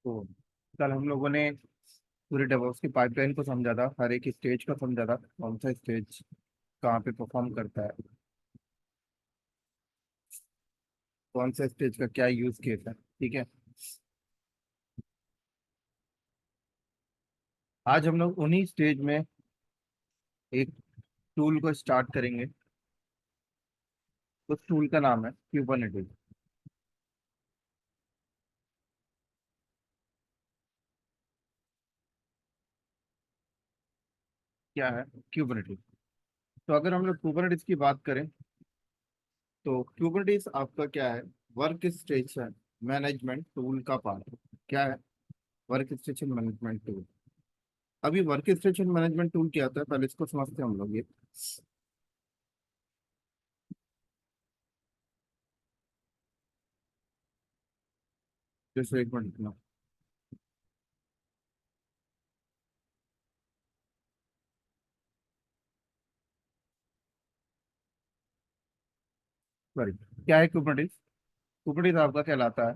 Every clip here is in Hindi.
तो कल हम लोगों ने पूरे डेवॉप्स की पाइपलाइन को समझा था, हर एक स्टेज का समझा था, कौन सा स्टेज कहाँ पे परफॉर्म करता है, कौन सा स्टेज का क्या यूज केस है। ठीक है, आज हम लोग उन्हीं स्टेज में एक टूल को स्टार्ट करेंगे। उस टूल का नाम है क्यूबरनेटिस। क्या है क्यूबरनेटिस? तो अगर हम लोग क्यूबरनेटिस की बात करें तो क्यूबरनेटिस आपका क्या है? वर्क स्टेशन मैनेजमेंट टूल का पार्ट। क्या है? Work station management tool. अभी वर्क स्टेशन मैनेजमेंट टूल क्या होता है, पहले इसको समझते हैं हम लोग। ये जैसे एक मिनट रुकना। सॉरी, क्या है कुबरनेटिस? कुबरनेटिस आपका कहलाता है,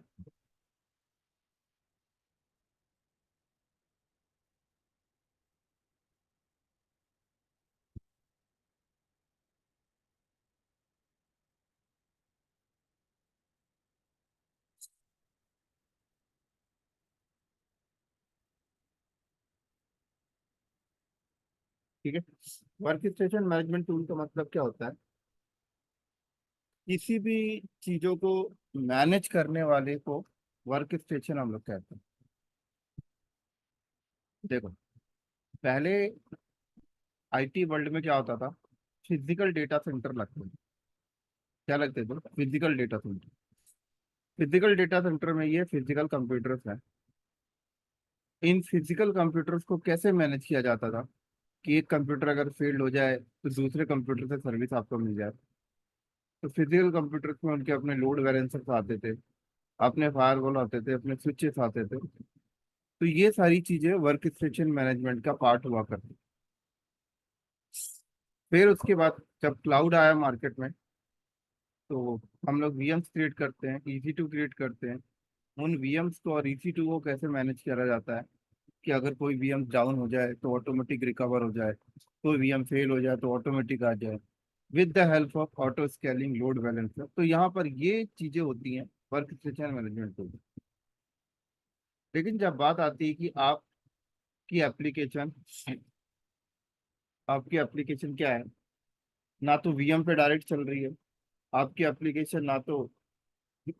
ठीक है। वर्क स्टेशन मैनेजमेंट टूल का मतलब क्या होता है? किसी भी चीजों को मैनेज करने वाले को वर्क स्टेशन हम लोग कहते हैं। देखो, पहले आईटी वर्ल्ड में क्या होता था? फिजिकल डेटा सेंटर लगते थे। क्या लगते थे? Physical data centre. Physical data centre में ये फिजिकल कंप्यूटर्स हैं। इन फिजिकल कंप्यूटर्स को कैसे मैनेज किया जाता था कि एक कंप्यूटर अगर फेल्ड हो जाए तो दूसरे कंप्यूटर से सर्विस आपको मिल जाए। तो फिजिकल कंप्यूटर्स में उनके अपने लोड बैलेंसर्स आते थे, अपने फायरवॉल आते थे, अपने स्विचेस आते थे। तो ये सारी चीजें वर्क स्टेशन मैनेजमेंट का पार्ट हुआ करती। फिर उसके बाद जब क्लाउड आया मार्केट में, तो हम लोग वीएम्स क्रिएट करते हैं, EC2 क्रिएट करते हैं। उन वीएम्स को और EC2 को कैसे मैनेज करा जाता है कि अगर कोई वीएम डाउन हो जाए तो ऑटोमेटिक रिकवर हो जाए, कोई वीएम फेल हो जाए तो ऑटोमेटिक आ जाए, with the help of auto scaling load balancer. तो यहाँ पर ये चीजें होती हैं वर्क स्टेशन मैनेजमेंट टूल। लेकिन जब बात आती है कि आपकी एप्लीकेशन आपकी एप्लीकेशन क्या है, ना तो वीएम पे डायरेक्ट चल रही है, आपकी एप्लीकेशन ना तो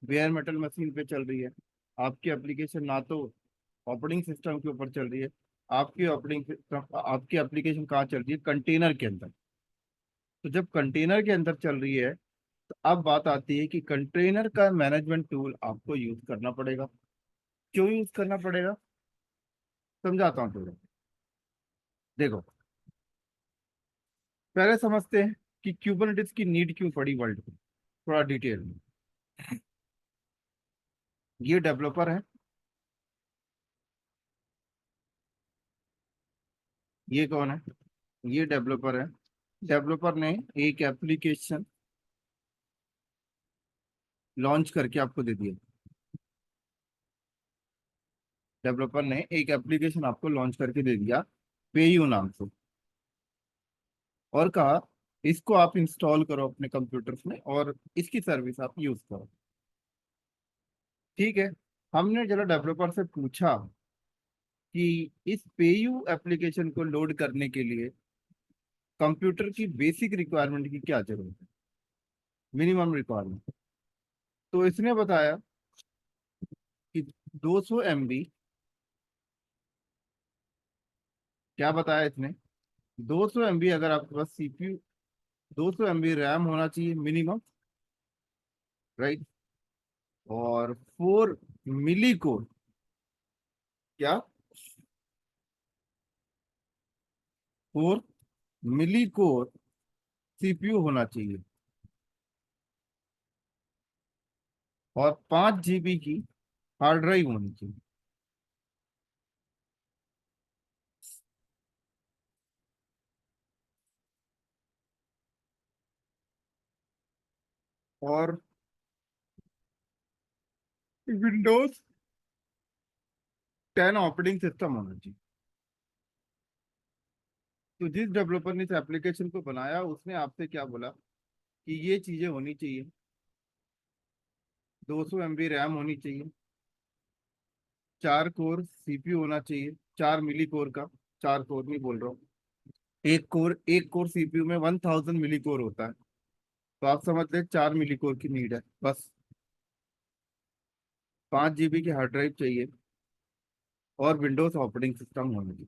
बेयर मेटल मशीन पे चल रही है, आपकी एप्लीकेशन ना तो ऑपरेटिंग सिस्टम के ऊपर चल रही है, आपकी ऑपरेटिंग सिस्टम आपकी एप्लीकेशन कहाँ चल रही है? कंटेनर के अंदर। तो जब कंटेनर के अंदर चल रही है तो अब बात आती है कि कंटेनर का मैनेजमेंट टूल आपको यूज करना पड़ेगा। क्यों यूज करना पड़ेगा? समझाता हूँ थोड़ा। देखो, पहले समझते हैं कि क्यूबरनेटिस की नीड क्यों पड़ी वर्ल्ड को, थोड़ा डिटेल में। ये डेवलपर है, ये कौन है? ये डेवलपर है। डेवलपर ने एक एप्लीकेशन लॉन्च करके आपको दे दिया। डेवलपर ने एक एप्लीकेशन आपको लॉन्च करके दे दिया, पेयू नाम से, और कहा इसको आप इंस्टॉल करो अपने कंप्यूटर्स में और इसकी सर्विस आप यूज करो। ठीक है। हमने जरा डेवलपर से पूछा कि इस पेयू एप्लीकेशन को लोड करने के लिए कंप्यूटर की बेसिक रिक्वायरमेंट की क्या जरूरत है, मिनिमम रिक्वायरमेंट। तो इसने बताया कि 200 MB। क्या बताया इसने? 200 MB अगर आपके पास CPU, 200 MB रैम होना चाहिए मिनिमम, राइट। और 4 मिली कोर। क्या? 4 मिली कोर CPU होना चाहिए, और 5 GB की हार्ड ड्राइव होनी चाहिए। और विंडोज 10 ऑपरेटिंग सिस्टम होना चाहिए। तो जिस डेवलपर ने इस एप्लीकेशन को बनाया उसने आपसे क्या बोला कि ये चीजें होनी चाहिए। 200 MB रैम होनी चाहिए, 4 कोर सीपीयू होना चाहिए, 4 मिली कोर का। 4 कोर नहीं बोल रहा हूँ, एक कोर सीपीयू में 1000 मिली कोर होता है। तो आप समझ ले 4 मिली कोर की नीड है बस। 5 GB की हार्ड ड्राइव चाहिए और विंडोज ऑपरेटिंग सिस्टम होना चाहिए।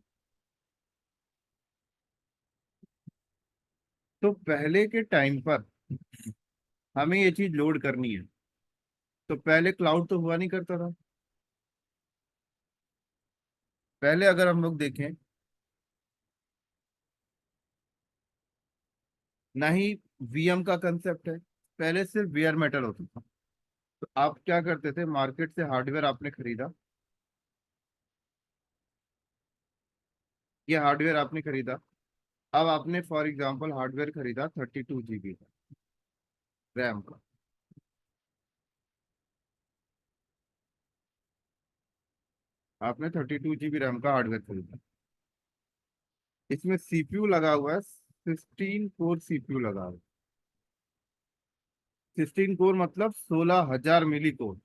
तो पहले के टाइम पर हमें ये चीज लोड करनी है। तो पहले क्लाउड तो हुआ नहीं करता था। पहले अगर हम लोग देखें, ना ही वीएम का कंसेप्ट है। पहले सिर्फ वेयर मेटल होता था। तो आप क्या करते थे, मार्केट से हार्डवेयर आपने खरीदा। ये हार्डवेयर आपने खरीदा। अब आपने फॉर एग्जांपल हार्डवेयर खरीदा 32 GB का रैम का। आपने 32 GB रैम का हार्डवेयर खरीदा। इसमें सीपीयू लगा हुआ है, 16 कोर सीपीयू लगा हुआ है। 16 कोर मतलब 16,000 मिली कोर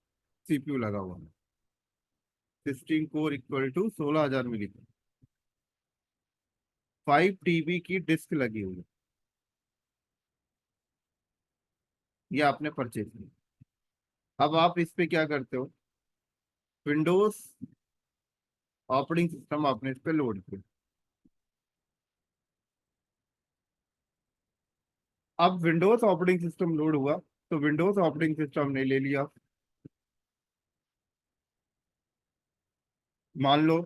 सीपीयू लगा हुआ है। 16 core equal to 16,000 milli core. 5 TB की डिस्क लगी हुई है। ये आपने परचेज की। अब आप इस पे क्या करते हो, विंडोज ऑपरेटिंग सिस्टम आपने इस पे लोड किया। अब विंडोज ऑपरेटिंग सिस्टम लोड हुआ, तो विंडोज ऑपरेटिंग सिस्टम ने ले लिया, मान लो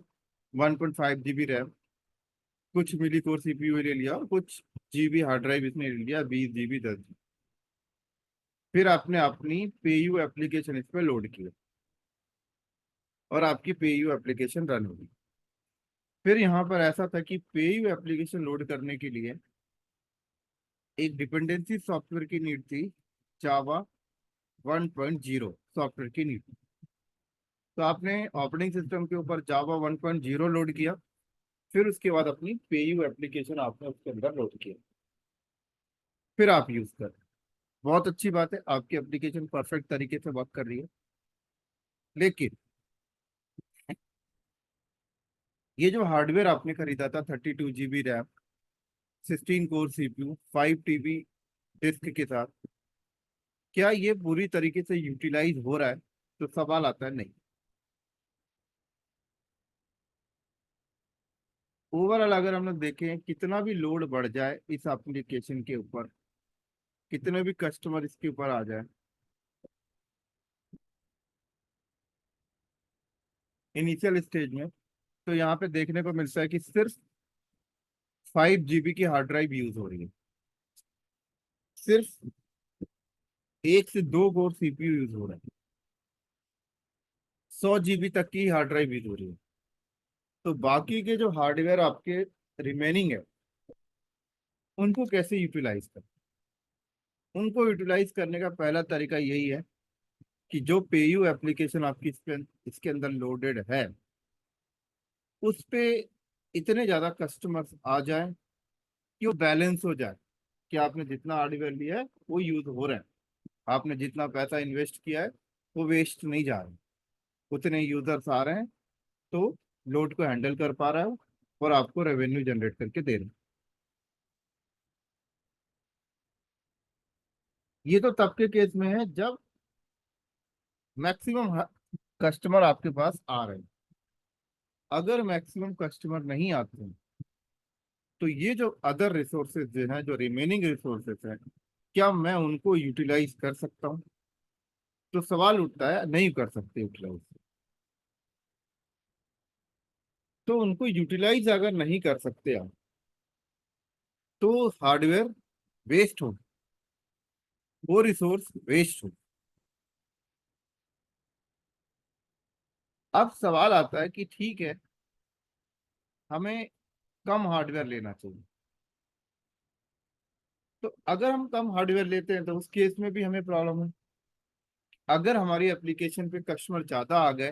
1.5 GB रैम, कुछ मिली कोर सीपीयू ले लिया और कुछ जीबी हार्ड ड्राइव इसने ले लिया, 20 GB 10 GB। फिर आपने अपनी पेयू एप्लीकेशन इस पे लोड किया और आपकी पेयू एप्लीकेशन रन होगी। फिर यहाँ पर ऐसा था कि पेयू एप्लीकेशन लोड करने के लिए एक डिपेंडेंसी सॉफ्टवेयर की नीड थी, जावा 1.0 सॉफ्टवेयर की नीड। तो आपने ऑपरेटिंग सिस्टम के ऊपर जावा 1.0 लोड किया। फिर उसके बाद अपनी पेयू एप्लीकेशन आपने उसके अंदर लोड किया। फिर आप यूज कर, बहुत अच्छी बात है, आपकी एप्लीकेशन परफेक्ट तरीके से वर्क कर रही है। लेकिन ये जो हार्डवेयर आपने खरीदा था, 32 GB RAM, 16 core CPU, 5 TB disk के साथ, क्या ये पूरी तरीके से यूटिलाइज हो रहा है? तो सवाल आता है नहीं। ओवरऑल अगर हम लोग देखें, कितना भी लोड बढ़ जाए इस एप्लीकेशन के ऊपर, कितने भी कस्टमर इसके ऊपर आ जाए, इनिशियल स्टेज में, तो यहाँ पे देखने को मिलता है कि सिर्फ 5 GB की हार्ड ड्राइव यूज हो रही है। सिर्फ 1 से 2 कोर सीपीयू यूज हो रहा है। 100 GB तक की हार्ड ड्राइव यूज हो रही है। तो बाकी के जो हार्डवेयर आपके रिमेनिंग है, उनको कैसे यूटिलाइज कर, उनको यूटिलाइज करने का पहला तरीका यही है कि जो पेयू एप्लीकेशन आपकी इसके अंदर लोडेड है, उस पे इतने ज्यादा कस्टमर्स आ जाए कि वो बैलेंस हो जाए, कि आपने जितना हार्डवेयर लिया है वो यूज हो रहा है, आपने जितना पैसा इन्वेस्ट किया है वो वेस्ट नहीं जा रहा है, उतने यूजर्स आ रहे हैं, तो लोड को हैंडल कर पा रहा है और आपको रेवेन्यू जनरेट करके दे रहा है। ये तो तब के केस में है जब मैक्सिमम कस्टमर आपके पास आ रहे हैं। अगर मैक्सिमम कस्टमर नहीं आते हैं, तो ये जो अदर रिसोर्सेज जो हैं, जो रिमेनिंग रिसोर्सेज हैं, क्या मैं उनको यूटिलाइज कर सकता हूँ? तो सवाल उठता है, नहीं कर सकते यूटिलाइज। तो उनको यूटिलाइज अगर नहीं कर सकते आप, तो हार्डवेयर वेस्ट हो, वो रिसोर्स वेस्ट हो। अब सवाल आता है कि ठीक है, हमें कम हार्डवेयर लेना चाहिए। तो अगर हम कम हार्डवेयर लेते हैं तो उस केस में भी हमें प्रॉब्लम है। अगर हमारी एप्लीकेशन पे कस्टमर ज्यादा आ गए,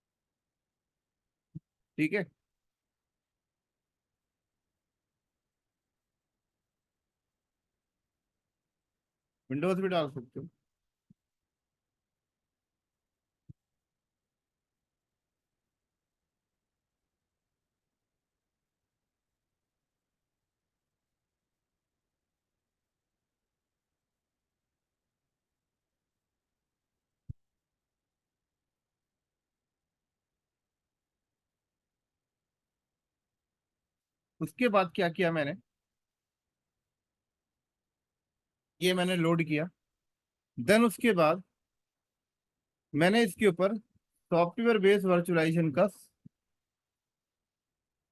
ठीक है। विंडोज भी डाल सकते हो। उसके बाद क्या किया मैंने, ये मैंने लोड किया। देन उसके बाद मैंने इसके ऊपर सॉफ्टवेयर बेस्ड वर्चुअलाइजेशन का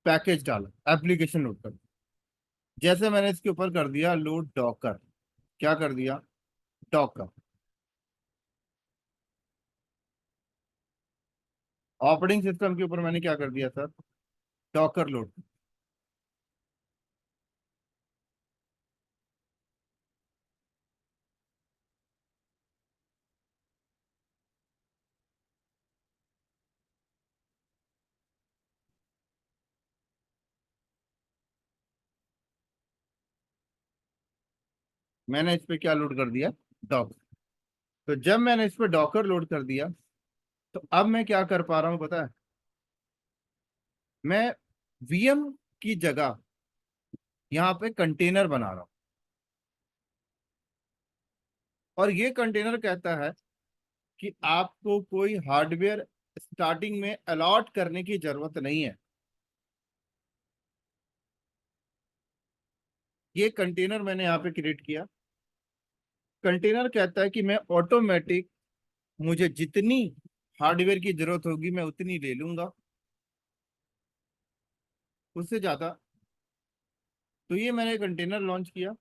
पैकेज डाला, एप्लीकेशन लोड कर। जैसे मैंने इसके ऊपर कर दिया लोड डॉकर, क्या कर दिया, डॉकर। ऑपरेटिंग सिस्टम के ऊपर मैंने क्या कर दिया सर, डॉकर लोड। मैंने इस पे क्या लोड कर दिया, डॉकर। तो जब मैंने इस पे डॉकर लोड कर दिया, तो अब मैं क्या कर पा रहा हूँ पता है, मैं वीएम की जगह यहाँ पे कंटेनर बना रहा हूँ। और ये कंटेनर कहता है कि आपको कोई हार्डवेयर स्टार्टिंग में अलॉट करने की जरूरत नहीं है। ये कंटेनर मैंने यहाँ पे क्रिएट किया। कंटेनर कहता है कि मैं ऑटोमेटिक, मुझे जितनी हार्डवेयर की जरूरत होगी मैं उतनी ले लूंगा, उससे ज्यादा। तो ये मैंने कंटेनर लॉन्च किया।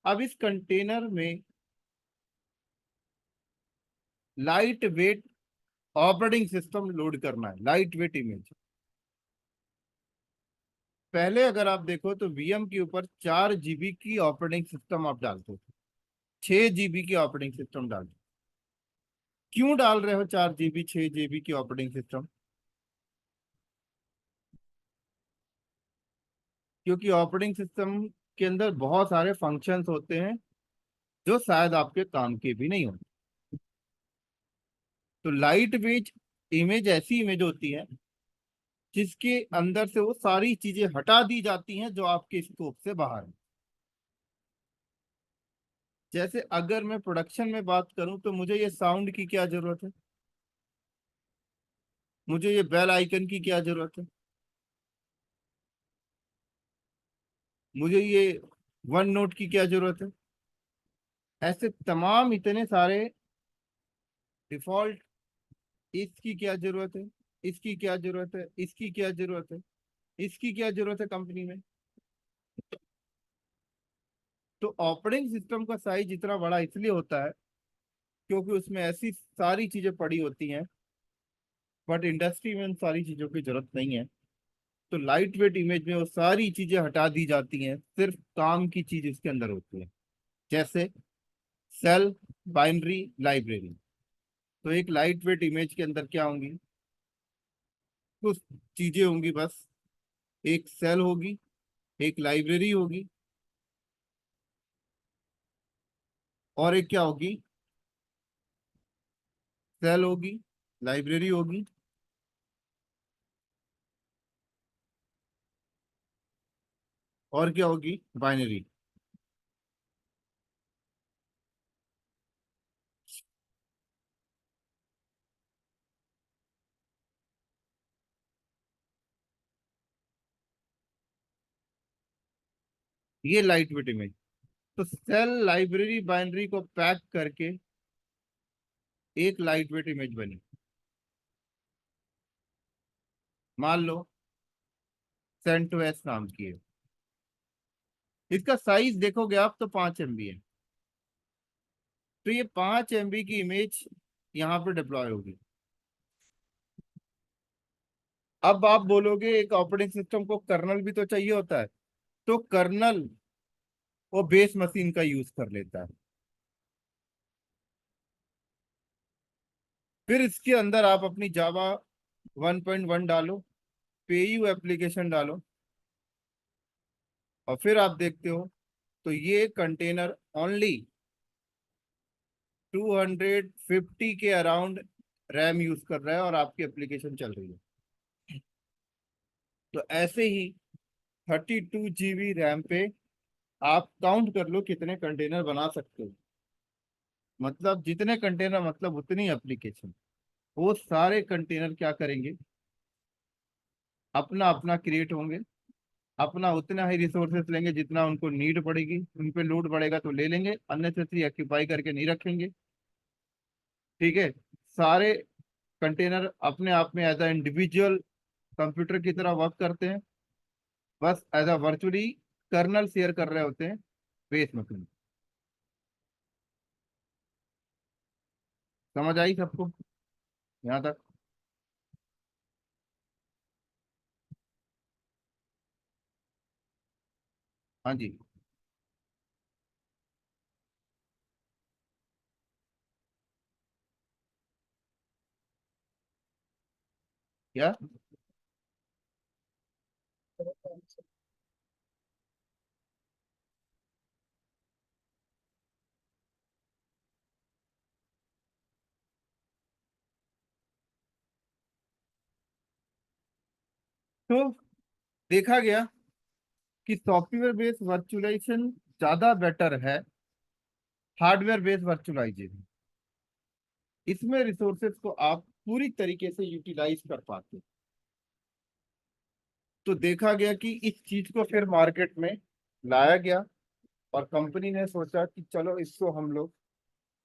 अब इस कंटेनर में light weight operating system load करना है, लाइट वेट इमेज। पहले अगर आप देखो तो वीएम के ऊपर 4 GB की ऑपरेटिंग सिस्टम आप डालते थे, 6 GB की ऑपरेटिंग सिस्टम डालते। क्यों डाल रहे हो 4 GB 6 GB की ऑपरेटिंग सिस्टम? क्योंकि ऑपरेटिंग सिस्टम के अंदर बहुत सारे फंक्शंस होते हैं जो शायद आपके काम के भी नहीं होते। तो लाइट वेट इमेज ऐसी इमेज होती है जिसके अंदर से वो सारी चीजें हटा दी जाती हैं जो आपके स्कोप से बाहर है। जैसे अगर मैं प्रोडक्शन में बात करूं तो मुझे ये साउंड की क्या जरूरत है, मुझे ये बेल आइकन की क्या जरूरत है, मुझे ये वन नोट की क्या जरूरत है। ऐसे तमाम इतने सारे डिफॉल्ट, इसकी क्या जरूरत है, इसकी क्या जरूरत है, इसकी क्या जरूरत है, इसकी क्या जरूरत है कंपनी में। तो ऑपरेटिंग सिस्टम का साइज इतना बड़ा इसलिए होता है क्योंकि उसमें ऐसी सारी चीजें पड़ी होती हैं, बट इंडस्ट्री में उन सारी चीजों की जरूरत नहीं है। तो लाइट वेट इमेज में वो सारी चीजें हटा दी जाती हैं, सिर्फ काम की चीज इसके अंदर होती है। जैसे सेल, बाइनरी, लाइब्रेरी। तो एक लाइट वेट इमेज के अंदर क्या होंगी, कुछ चीजें होंगी बस। एक सेल होगी, एक लाइब्रेरी होगी, और एक क्या होगी, सेल होगी, लाइब्रेरी होगी, और क्या होगी, बाइनरी। ये लाइट वेट इमेज। तो सेल, लाइब्रेरी, बाइनरी को पैक करके एक लाइट वेट इमेज बनी। मान लो सेंटोस नाम की है। इसका साइज देखोगे आप तो 5 MB है। तो ये 5 MB की इमेज यहाँ पे डिप्लॉय होगी। अब आप बोलोगे एक ऑपरेटिंग सिस्टम को कर्नल भी तो चाहिए होता है। तो कर्नल वो बेस मशीन का यूज कर लेता है। फिर इसके अंदर आप अपनी जावा 1.1 डालो, पेयू एप्लीकेशन डालो और फिर आप देखते हो तो ये कंटेनर ओनली 250 के अराउंड रैम यूज कर रहा है और आपकी एप्लीकेशन चल रही है। तो ऐसे ही 32 GB रैम पे आप काउंट कर लो कितने कंटेनर बना सकते हो। मतलब जितने कंटेनर मतलब उतनी एप्लीकेशन। वो सारे कंटेनर क्या करेंगे, अपना अपना क्रिएट होंगे, अपना उतना ही रिसोर्सेस लेंगे जितना उनको नीड पड़ेगी, उन पे लोड बढ़ेगा तो ले लेंगे, अननेसेसरी ऑक्यूपाई करके नहीं रखेंगे। ठीक है। सारे कंटेनर अपने आप में एज अ इंडिविजुअल कंप्यूटर की तरह वर्क करते हैं, बस as a virtually kernel share कर रहे होते हैं बेस मशीन। समझ आई सबको यहाँ तक? हाँ जी। क्या? तो देखा गया कि सॉफ्टवेयर बेस्ड वर्चुअलाइजेशन ज्यादा बेटर है हार्डवेयर बेस्ड वर्चुअलाइजेशन। इसमें रिसोर्सेज को आप पूरी तरीके से यूटिलाइज कर पाते। तो देखा गया कि इस चीज को फिर मार्केट में लाया गया और कंपनी ने सोचा कि चलो इसको हम लोग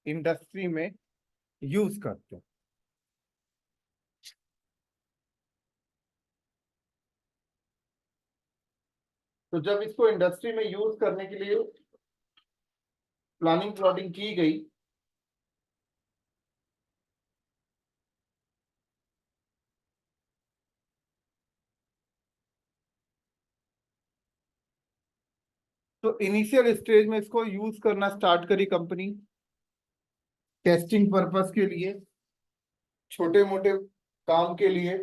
इंडस्ट्री में यूज करते हैं। तो जब इसको इंडस्ट्री में यूज करने के लिए प्लानिंग प्लॉटिंग की गई, तो इनिशियल स्टेज में इसको यूज करना स्टार्ट करी कंपनी टेस्टिंग पर्पस के लिए, छोटे मोटे काम के लिए,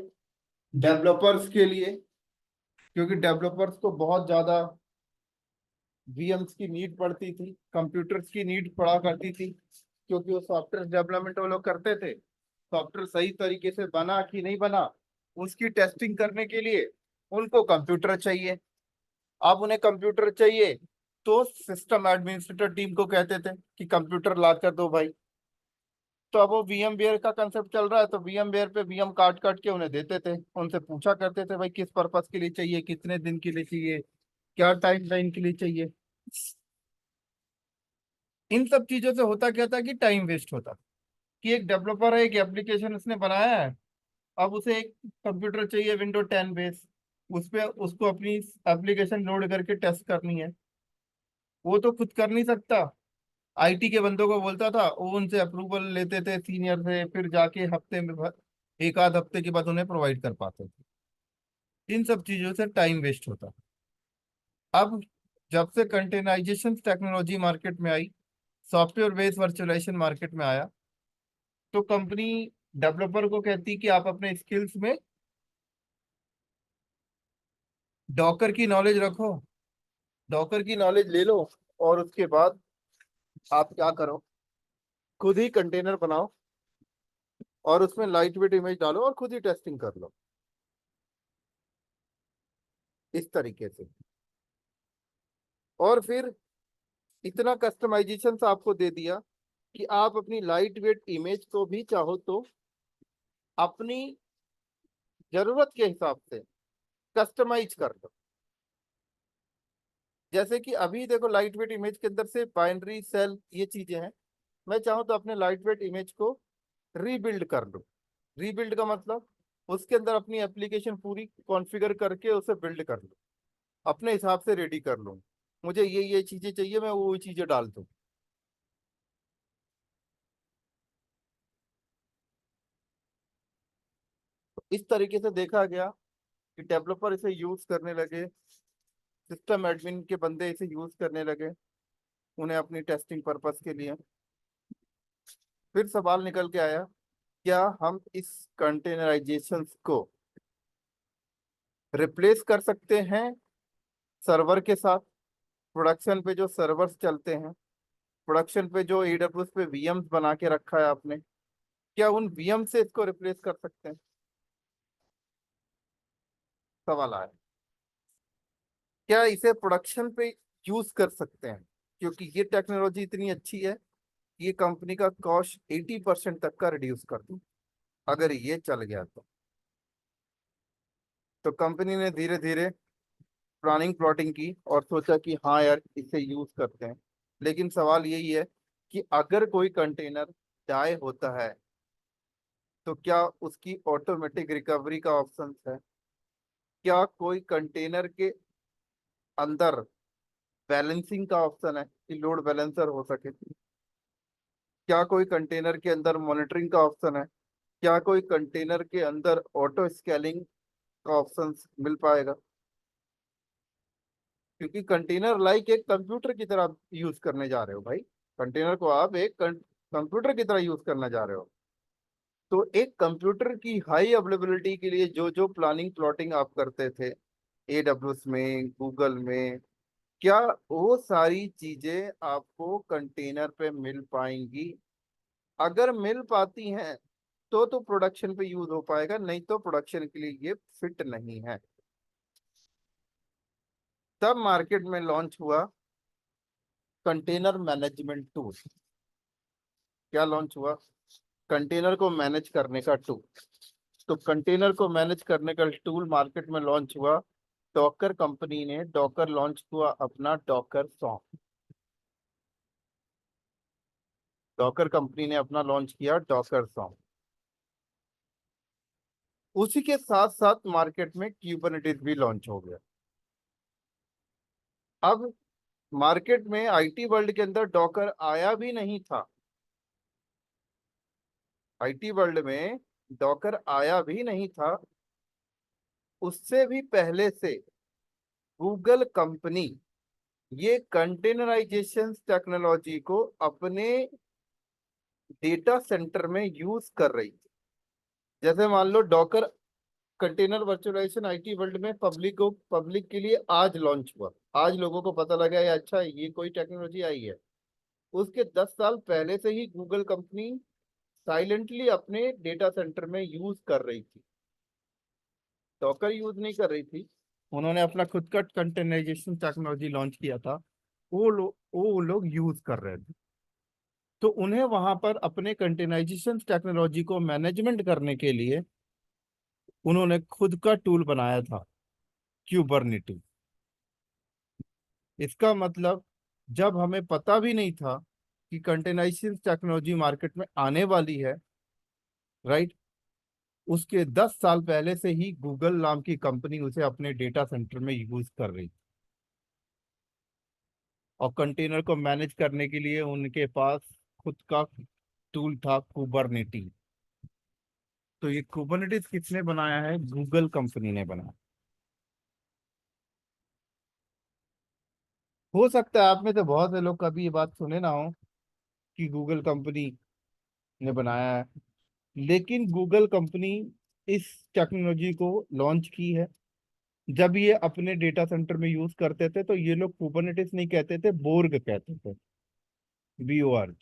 डेवलपर्स के लिए, क्योंकि डेवलपर्स को बहुत ज्यादा वीएम्स की नीड पड़ती थी, कंप्यूटर्स की नीड पड़ा करती थी, क्योंकि वो सॉफ्टवेयर डेवलपमेंट वो लोग करते थे। सॉफ्टवेयर सही तरीके से बना कि नहीं बना उसकी टेस्टिंग करने के लिए उनको कंप्यूटर चाहिए। अब उन्हें कंप्यूटर चाहिए तो सिस्टम एडमिनिस्ट्रेटर टीम को कहते थे कि कंप्यूटर ला कर दो भाई। तो अब वो वीएम वेयर का कंसेप्ट चल रहा है, तो वीएम वेयर पे वीएम काट काट के उन्हें देते थे, उनसे पूछा करते थे भाई किस पर्पस के लिए चाहिए, कितने दिन के लिए चाहिए, क्या टाइम लाइन के लिए चाहिए। इन सब चीजों से होता क्या था कि टाइम वेस्ट होता, कि एक डेवलपर है, एक एप्लीकेशन उसने बनाया है, अब उसे एक कंप्यूटर चाहिए विंडो 10 बेस, उस पे उसको अपनी एप्लीकेशन लोड करके टेस्ट करनी है। वो तो खुद कर नहीं सकता, आईटी के बंदों को बोलता था, वो उनसे अप्रूवल लेते थे सीनियर से, फिर जाके हफ्ते में एक आध हफ्ते के बाद उन्हें प्रोवाइड कर पाते थे। इन सब चीजों से टाइम वेस्ट होता। अब जब से कंटेनराइजेशन टेक्नोलॉजी मार्केट में आई, सॉफ्टवेयर बेस्ड वर्चुअलाइजेशन मार्केट में आया, तो कंपनी डेवलपर को कहती कि आप अपने स्किल्स में डॉकर की नॉलेज रखो, डॉकर की नॉलेज ले लो, और उसके बाद आप क्या करो, खुद ही कंटेनर बनाओ और उसमें लाइट वेट इमेज डालो और खुद ही टेस्टिंग कर लो, इस तरीके से। और फिर इतना कस्टमाइजेशन आपको दे दिया कि आप अपनी लाइट वेट इमेज को भी चाहो तो अपनी जरूरत के हिसाब से कस्टमाइज कर लो। जैसे कि अभी देखो लाइट वेट इमेज के अंदर से बाइनरी सेल ये चीजें हैं, मैं चाहूँ तो अपने लाइट वेट इमेज को रीबिल्ड कर लूँ। रीबिल्ड का मतलब उसके अंदर अपनी एप्लीकेशन पूरी कॉन्फ़िगर करके उसे बिल्ड कर लूँ, अपने हिसाब से रेडी कर लूँ, मुझे ये चीजें चाहिए मैं वो चीजें डाल दूँ। तो इस तरीके से देखा गया कि डेवलपर इसे यूज करने लगे, सिस्टम एडमिन के बंदे इसे यूज करने लगे उन्हें अपनी टेस्टिंग पर्पस के लिए। फिर सवाल निकल के आया, क्या हम इस कंटेनराइजेशन को रिप्लेस कर सकते हैं सर्वर के साथ। प्रोडक्शन पे जो सर्वर्स चलते हैं, प्रोडक्शन पे जो AWS पे VMs बना के रखा है आपने, क्या उन VM से इसको रिप्लेस कर सकते हैं? सवाल आया। क्या इसे प्रोडक्शन पे यूज कर सकते हैं? क्योंकि ये टेक्नोलॉजी इतनी अच्छी है, ये कंपनी का कॉस्ट 80% तक का रिड्यूस कर दूं अगर ये चल गया तो कंपनी ने धीरे धीरे प्लानिंग प्लॉटिंग की और सोचा कि हाँ यार इसे यूज करते हैं। लेकिन सवाल यही है कि अगर कोई कंटेनर डाई होता है तो क्या उसकी ऑटोमेटिक रिकवरी का ऑप्शन है? क्या कोई कंटेनर के अंदर बैलेंसिंग का ऑप्शन है कि लोड बैलेंसर हो सके? क्या कोई कंटेनर के अंदर मॉनिटरिंग का ऑप्शन है? क्या कोई कंटेनर के अंदर ऑटो स्केलिंग का ऑप्शन मिल पाएगा? क्योंकि कंटेनर लाइक एक कंप्यूटर की तरह यूज करने जा रहे हो भाई। कंटेनर को आप एक कंप्यूटर की तरह यूज करने जा रहे हो। तो एक कंप्यूटर की हाई अवेलेबिलिटी के लिए जो जो प्लानिंग प्लॉटिंग आप करते थे AWS में, गूगल में, क्या वो सारी चीजें आपको कंटेनर पे मिल पाएंगी? अगर मिल पाती हैं तो प्रोडक्शन पे यूज हो पाएगा, नहीं तो प्रोडक्शन के लिए ये फिट नहीं है। तब मार्केट में लॉन्च हुआ कंटेनर मैनेजमेंट टूल। क्या लॉन्च हुआ? कंटेनर को मैनेज करने का टूल। तो कंटेनर को मैनेज करने का टूल मार्केट में लॉन्च हुआ। डॉकर कंपनी ने डॉकर लॉन्च हुआ अपना डॉकर सॉन्ग। डॉकर कंपनी ने अपना लॉन्च किया डॉकर सॉन्ग। उसी के साथ साथ मार्केट में क्यूबरनेटिस भी लॉन्च हो गया। अब मार्केट में IT वर्ल्ड के अंदर डॉकर आया भी नहीं था। IT वर्ल्ड में डॉकर आया भी नहीं था। उससे भी पहले से गूगल कंपनी ये कंटेनराइजेशन टेक्नोलॉजी को अपने डेटा सेंटर में यूज कर रही थी। जैसे मान लो Docker container virtualisation IT world में पब्लिक के लिए आज लॉन्च हुआ। आज लोगों को पता लगा है अच्छा ये कोई टेक्नोलॉजी आई है। उसके 10 साल पहले से ही गूगल कंपनी साइलेंटली अपने डेटा सेंटर में यूज कर रही थी। डॉकर यूज नहीं कर रही थी, उन्होंने अपना खुद का कंटेनराइजेशन टेक्नोलॉजी लॉन्च किया था। वो लोग यूज कर रहे थे। तो उन्हें वहां पर अपने कंटेनराइजेशन टेक्नोलॉजी को मैनेजमेंट करने के लिए उन्होंने खुद का टूल बनाया था, क्यूबरनेटिस। इसका मतलब जब हमें पता भी नहीं था कि कंटेनराइजेशन टेक्नोलॉजी मार्केट में आने वाली है, राइट, उसके 10 साल पहले से ही गूगल नाम की कंपनी उसे अपने डेटा सेंटर में यूज कर रही थी। और कंटेनर को मैनेज करने के लिए उनके पास खुद का टूल था कुबरनेटी। तो ये कुबरनेटिस किसने बनाया है? गूगल कंपनी ने बनाया। हो सकता है आप में से बहुत से लोग कभी ये बात सुने ना हो कि गूगल कंपनी ने बनाया है। लेकिन गूगल कंपनी इस टेक्नोलॉजी को लॉन्च की है। जब ये अपने डेटा सेंटर में यूज करते थे तो ये लोग कुबरनेटिस नहीं कहते थे, बोर्ग कहते थे। BORG,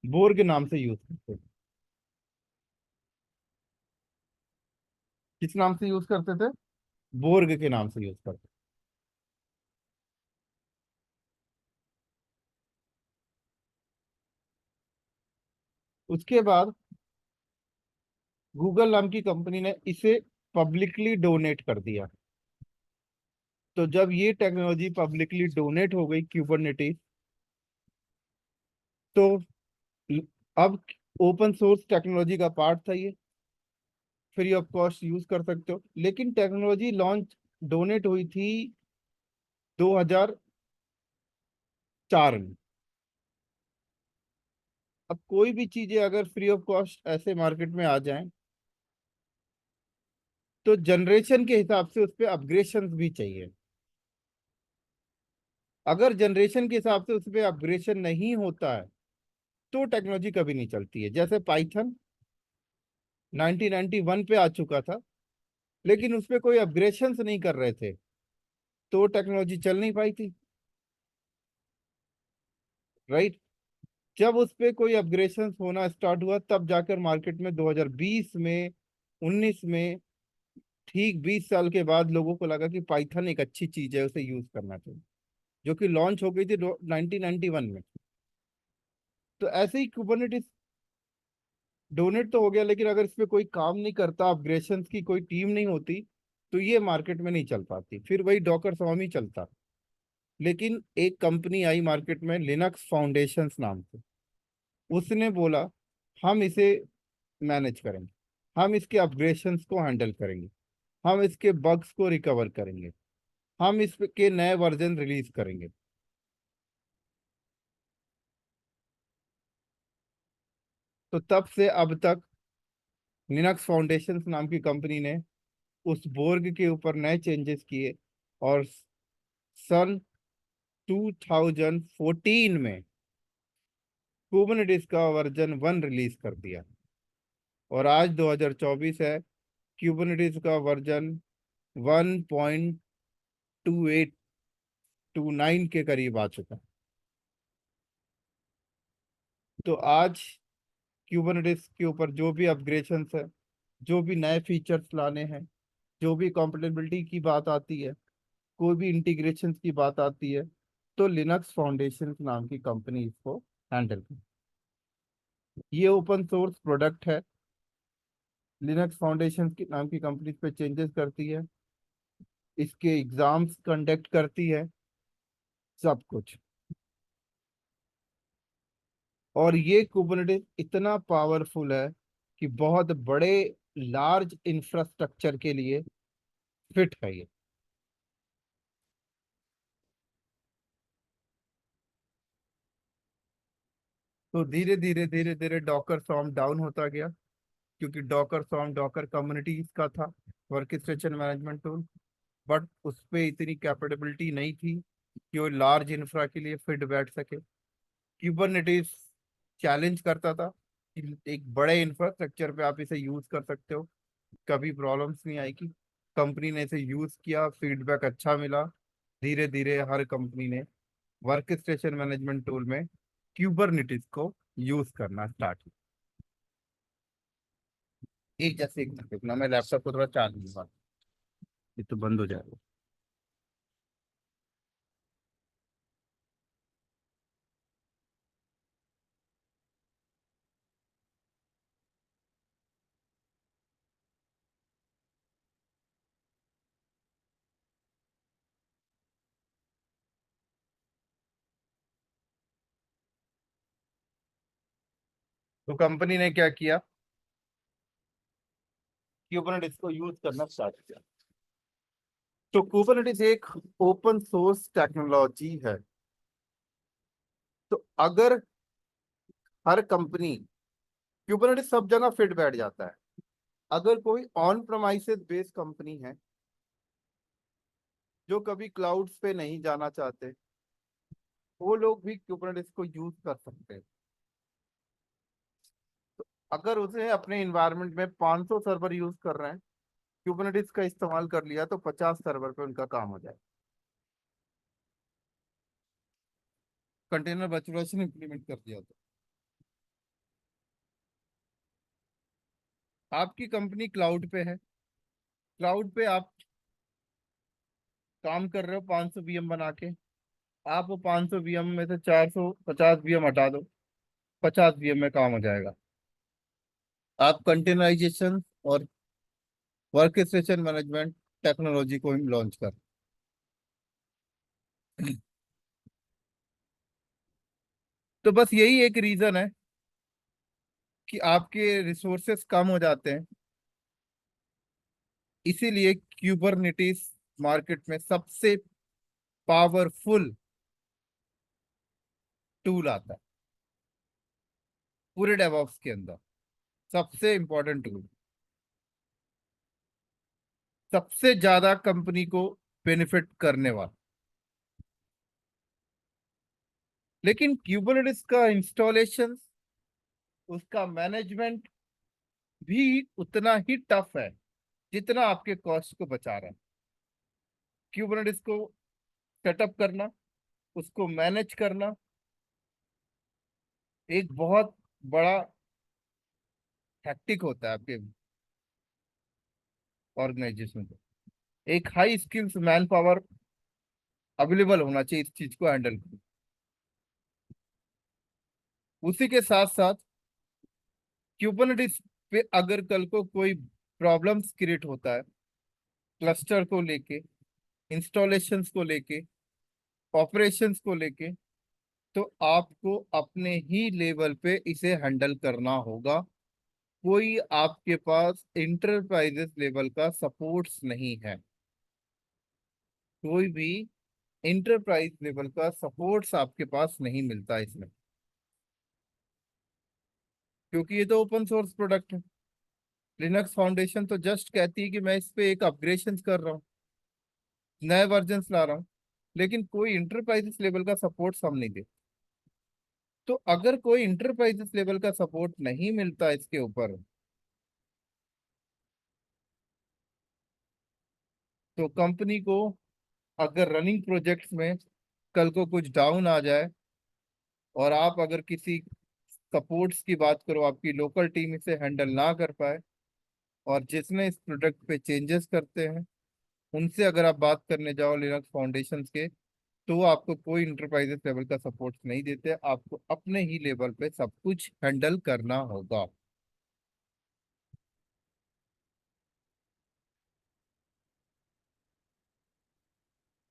बोर्ग नाम से यूज करते थे। किस नाम से यूज करते थे? बोर्ग के नाम से यूज करते थे। उसके बाद गूगल नाम की कंपनी ने इसे पब्लिकली डोनेट कर दिया। तो जब ये टेक्नोलॉजी पब्लिकली डोनेट हो गई क्यूबरनेटिस, तो अब ओपन सोर्स टेक्नोलॉजी का पार्ट था ये, फ्री ऑफ कॉस्ट यूज कर सकते हो। लेकिन टेक्नोलॉजी लॉन्च डोनेट हुई थी 2004 में। अब कोई भी चीजें अगर फ्री ऑफ कॉस्ट ऐसे मार्केट में आ जाएं तो जनरेशन के हिसाब से उस पर अपग्रेशन भी चाहिए। अगर जनरेशन के हिसाब से उस पर अपग्रेशन नहीं होता है तो टेक्नोलॉजी कभी नहीं चलती है। जैसे पाइथन 1991 पे आ चुका था, लेकिन उस पे कोई अपग्रेडेशंस नहीं कर रहे थे, तो टेक्नोलॉजी चल नहीं पाई थी, राइट। जब उस पे कोई अपग्रेडेशंस होना स्टार्ट हुआ, तब जाकर मार्केट में 2020 में, 19 में, ठीक 20 साल के बाद लोगों को लगा कि पाइथन एक अच्छी चीज है, उसे यूज करना चाहिए, जो कि लॉन्च हो गई थी 1991 में। तो ऐसे ही कुबरनेटिस डोनेट तो हो गया, लेकिन अगर इस पे कोई काम नहीं करता, अपग्रेशन की कोई टीम नहीं होती, तो ये मार्केट में नहीं चल पाती, फिर वही डॉकर स्वामी चलता। लेकिन एक कंपनी आई मार्केट में, लिनक्स फाउंडेशंस नाम से। उसने बोला हम इसे मैनेज करेंगे, हम इसके अपग्रेशंस को हैंडल करेंगे, हम इसके बग्स को रिकवर करेंगे, हम इसके नए वर्जन रिलीज करेंगे। तो तब से अब तक लिनक्स फाउंडेशंस नाम की कंपनी ने उस बोर्ग के ऊपर नए चेंजेस किए, और सन 2014 में कुबरनेटिस का वर्जन 1 रिलीज कर दिया, और आज 2024 है, कुबरनेटिस का वर्जन 1.2829 के करीब आ चुका है। तो आज क्यूबरनेटिस के ऊपर जो भी अपग्रेडेशंस है, जो भी नए फीचर्स लाने हैं, जो भी कंपेटेबिलिटी की बात आती है, कोई भी इंटीग्रेशन की बात आती है, तो लिनक्स फाउंडेशन नाम की कंपनी इसको हैंडल करती है। ये ओपन सोर्स प्रोडक्ट है, लिनक्स फाउंडेशन की नाम की कंपनी इस पे चेंजेस करती है, इसके एग्जाम्स कंडक्ट करती है, सब कुछ। और ये कुबरनेटिस इतना पावरफुल है कि बहुत बड़े लार्ज इंफ्रास्ट्रक्चर के लिए फिट है ये। तो धीरे धीरे धीरे धीरे डॉकर सॉर्म डाउन होता गया, क्योंकि डॉकर सॉर्म डॉकर कम्युनिटीज का था, वर्केस्ट्रेशन मैनेजमेंट टूल। बट उस पे इतनी कैपेबिलिटी नहीं थी कि वो लार्ज इंफ्रा के लिए फिट बैठ सके। क्यूबरनेटिस चैलेंज करता था कि एक बड़े इंफ्रास्ट्रक्चर पे आप इसे यूज कर सकते हो, कभी प्रॉब्लम्स नहीं आएगी। कंपनी ने इसे यूज किया, फीडबैक अच्छा मिला, धीरे धीरे हर कंपनी ने वर्क स्टेशन मैनेजमेंट टूल में क्यूबरनेटिस को यूज करना स्टार्ट किया। एक जैसे एक मिनट रुकना, मैं लैपटॉप को थोड़ा चार्ज लूंगा, ये तो बंद हो जाएगा। तो कंपनी ने क्या किया, क्यूबरनेटिस को यूज करना स्टार्ट किया। तो कुबरनेटिस एक ओपन सोर्स टेक्नोलॉजी है। तो अगर हर कंपनी, क्यूबरनेटिस सब जगह फिट बैठ जाता है। अगर कोई ऑन प्रमाइसेस बेस्ड कंपनी है जो कभी क्लाउड्स पे नहीं जाना चाहते, वो लोग भी कुबरनेटिस को यूज कर सकते हैं। अगर उसे अपने इन्वायरमेंट में 500 सर्वर यूज कर रहे हैं, कुबरनेटिस का इस्तेमाल कर लिया, तो 50 सर्वर पे उनका काम हो जाए। कंटेनर वर्चुअलाइजेशन इंप्लीमेंट कर दिया, तो आपकी कंपनी क्लाउड पे है, क्लाउड पे आप काम कर रहे हो 500 वीएम बना के, आप वो 500 वीएम में से 450 वीएम हटा दो, 50 वीएम में काम हो जाएगा। आप कंटेनराइजेशन और वर्क स्टेशन मैनेजमेंट टेक्नोलॉजी को लॉन्च कर। तो बस यही एक रीजन है कि आपके रिसोर्सेस कम हो जाते हैं, इसीलिए क्यूबरनेटिस मार्केट में सबसे पावरफुल टूल आता है पूरे डेवऑप्स के अंदर, सबसे इंपॉर्टेंट टूल, सबसे ज्यादा कंपनी को बेनिफिट करने वाला। लेकिन क्यूबरनेटिस का इंस्टॉलेशन, उसका मैनेजमेंट भी उतना ही टफ है, जितना आपके कॉस्ट को बचा रहा है। क्यूबरनेटिस को सेटअप करना, उसको मैनेज करना एक बहुत बड़ा हैक्टिक होता है आपके ऑर्गेनाइजेशन को। एक high skills man power available होना चाहिए इस चीज को हैंडल करने। उसी के साथ साथ क्यूबरनेटिस पे अगर कल को कोई प्रॉब्लम्स क्रिएट होता है, क्लस्टर को लेके, इंस्टॉलेशंस को लेके, ऑपरेशंस को लेके, तो आपको अपने ही लेवल पे इसे हैंडल करना होगा। कोई आपके पास इंटरप्राइजेस लेवल का सपोर्ट्स नहीं है। कोई भी इंटरप्राइज लेवल का सपोर्ट्स आपके पास नहीं मिलता इसमें, क्योंकि ये तो ओपन सोर्स प्रोडक्ट है। लिनक्स फाउंडेशन तो जस्ट कहती है कि मैं इस पे एक अपग्रेडेशन कर रहा हूँ, नए वर्जन ला रहा हूँ, लेकिन कोई इंटरप्राइजेस लेवल का सपोर्ट हम नहीं दे। तो अगर कोई इंटरप्राइजेस लेवल का सपोर्ट नहीं मिलता इसके ऊपर, तो कंपनी को अगर रनिंग प्रोजेक्ट्स में कल को कुछ डाउन आ जाए, और आप अगर किसी सपोर्ट्स की बात करो, आपकी लोकल टीम इसे हैंडल ना कर पाए, और जिसने इस प्रोडक्ट पे चेंजेस करते हैं उनसे अगर आप बात करने जाओ लिनक्स फाउंडेशन के, तो वो आपको कोई इंटरप्राइजेस लेवल का सपोर्ट नहीं देते। आपको अपने ही लेवल पे सब कुछ हैंडल करना होगा।